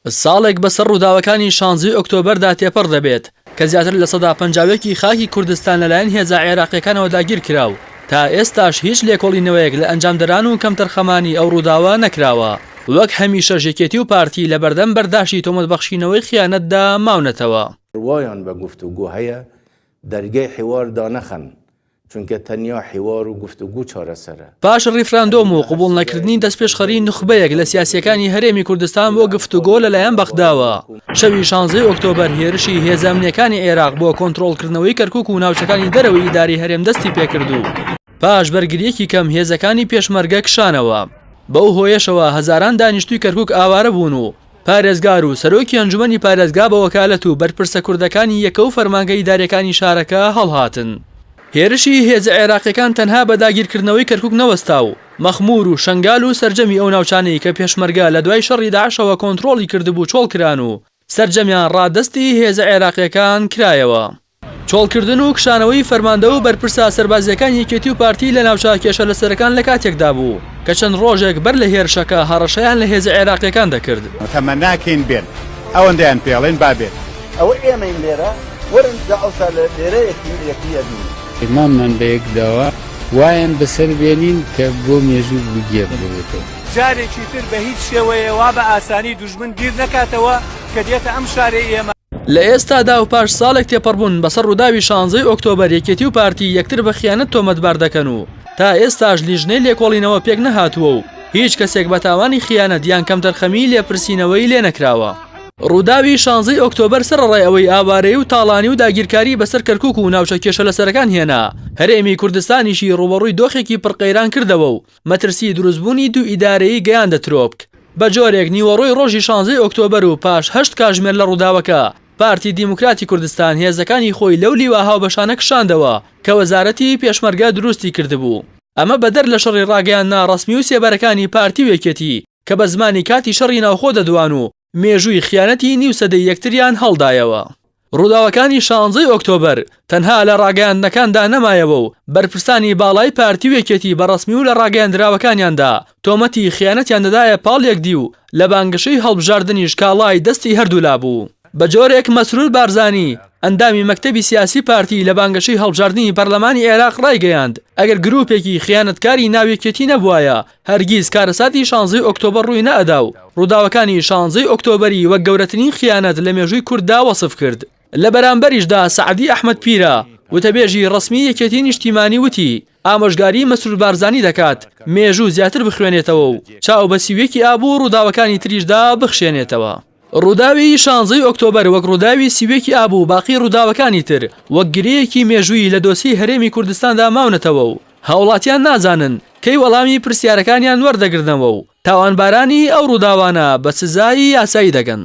ساڵێک بەسەر ڕووداوەکانی 16 ئۆکتۆبەردا تێپەڕ دەبێت کە زیاتر لە 150 خاکی کوردستان لەلایەن هێزە عێراقیەکانەوە داگیر کراو. تا ئێستاش هیچ لێکۆڵینەوەیەک لە ئەنجامدەران و کەمتەرخەمانی ئەو ڕووداوە نەکراوە. وەک هەمیشە ژێکێتی و پارتی لە بەردەم بەرداشتی تۆمەتبەخشینەوەی خیانەتدا ماونەتەوە. ڕوایان بە گفتوگو هەیە دەرگای حیواردا نەخەن چونکە تەنیا حیوار و گفتوگو چارەسەرە. پاش ڕیفراندۆم و قبوڵ نەکردنی دەستپێشخەری نخبەیەک لە سیاسیەکانی هەرێمی کوردستان بۆ گفتوگۆ لەلایەن بەغداوە. شەوی 16 ئۆکتۆبەر هێرشی هێزە ئەمنیەکانی عێراق بۆ کۆنتڕۆڵکردنەوەی کەرکووک و ناوچەکانی دەرەوەی ئیداری هەرێم دەستی پێکردو. پاش بەرگریەکی کەم هێزەکانی پێشمەرگە کشانەوە. بەو هۆیەشەوە هەزاران دانیشتووی کەرکووک ئاوارە بوون و پارێزگار و سەرۆکی ئەنجومەنی پارێزگا بە وەکالەت و بەرپرسە کوردەکانی یەکە و فەرمانگە ئیدارەکانی شارەکە هەڵهاتن. هێرشی هێزە عێراقیەکان تەنها بە داگیرکردنەوەی کەرکووک نەوەستا و مەخمور و شەنگال و سەرجەمی ئەو ناوچانەی کە پێشمەرگە لە دوای شەڕی داعشەوە کۆنتڕۆڵی کردبوو چۆڵکران و سەرجەمیان ڕادەستی هێزە عێراقیەکان کرایەوە. چۆڵکردن و کشانەوەی فەرماندە و بەرپرسە سەربازیەکان یەکێتی و پارتی لە ناوچە کێشە لەسەرەکان لە کاتێکدا بوو کە چەند ڕۆژێک بەر لە هێرشەکە هەڕەشەیان لە هێزە عێراقیەکان دەکرد. تەمە ناکەین بێن ئەوەندەیان پێڵێن بابێت ئەوە ئێمەین لێرە وەرن ئەوسا لە لێرە یەکیە بین. مامان بە یەکداوە وایەن بەسەر بێنین کە بۆ مێژوو بگێ بێتەوە. جارێکی تر بە هیچ شێوەیە وا بە ئاسانی دوژمن گیر نەکاتەوە کە دێتە ئەم شارەی ئێمە. لە ئێستادا و پاش ساڵێک تێپەڕبوون بەسەر ڕووداوی 16 ئۆکتۆبەر یەکێتی و پارتی یەکتر بە خیانەت تۆمەتبار دەکەن و تا ئێستاش لیژنەی لێکۆڵینەوە پێک نەهاتووە و هیچ کەسێک بە تاوانی خیانەت یان کەمتەرخەمی لێپرسینەوەی لێ نەکراوە. ڕووداوی 16 ئۆکتۆبەر سەرڕای ئەوەی ئاوارەی و تاڵانی و داگیرکاری بەسەر کەرکووک و ناوچە کێشە لەسەرەکان هێنا. هەرێمی کوردستانیشی ڕوبەڕووی دۆخێکی پڕقەیران کردەوە و مەترسی دروستبوونی دوو ئیدارەیی گەیاندە ترۆپک. بە جۆرێک نیوەڕۆی ڕۆژی 16 ئۆکتۆبەر و پاش 8 کاتژمێر لە ڕووداوەکە پارتی دیموکراتی کوردستان هێزەکانی خۆی لەو لیوا هاوبەشانە کشاندەوە کە وەزارەتی پێشمەرگە دروستی کردبوو. ئەمە بەدەر لە شەڕی ڕاگەیاندنا ڕەسمی و سێبەرەکانی پارتی و یەکێتی کە بە زمانی کاتی شەڕی ناوخۆ دەدوان و مێژووی خیانەتی نیو سەدەی یەکتریان هەڵدایەوە. ڕووداوەکانی 16 ئۆکتۆبەر تەنها لە ڕاگەیاندنەکاندا نەمایەوە و بەرپرسانی باڵای پارتی و یەکێتی بە ڕەسمی و لە ڕاگەیاندراوەکانیاندا تۆمەتی خیانەتیان دەدایە پاڵێک دی و لە بانگشەی هەڵبژاردنیش کاڵای دەستی هەردوولا بوو. بە جۆرێک مەسرور بارزانی ئەندامی مەکتەبی سیاسی پارتی لە بانگشەی هەڵبژاردنی پەرلەمانی عێراق ڕایگەیاند ئەگەر گروپێکی خیانەتکاری ناویەکێتی نەبووایە هەرگیز کارەساتی 16 ئۆکتۆبەر ڕووی نەئەدا و ڕووداوەکانی 16 ئۆکتۆبەری وەک گەورەترین خیانەت لە مێژووی کورددا وەسف کرد. لە بەرامبەریشدا سەعدی ئەحمەد پیرە وتەبێژی ڕەسمی یەکێتی نیشتیمانی وتی ئامۆژگاری مەسرور بارزانی دەکات مێژوو زیاتر بخوێنێتەوە و چاو بە سیوێکی ئابوو ڕووداوەکانی تریشدا بخشێنێتەوە. ڕووداوی 16 ئۆکتۆبەر وەک ڕووداوی سیوێکی ئابوو باقی ڕووداوەکانی تر وەک گرەیەکی مێژووی لە دۆسی هەرێمی کوردستاندا ماونەتەوە و هاوڵاتیان نازانن کەی وەڵامی پرسیارەکانیان وەردەگرنەوە و تاوانبارانی ئەو ڕووداوانە بە سزایی یاسایی دەگەن.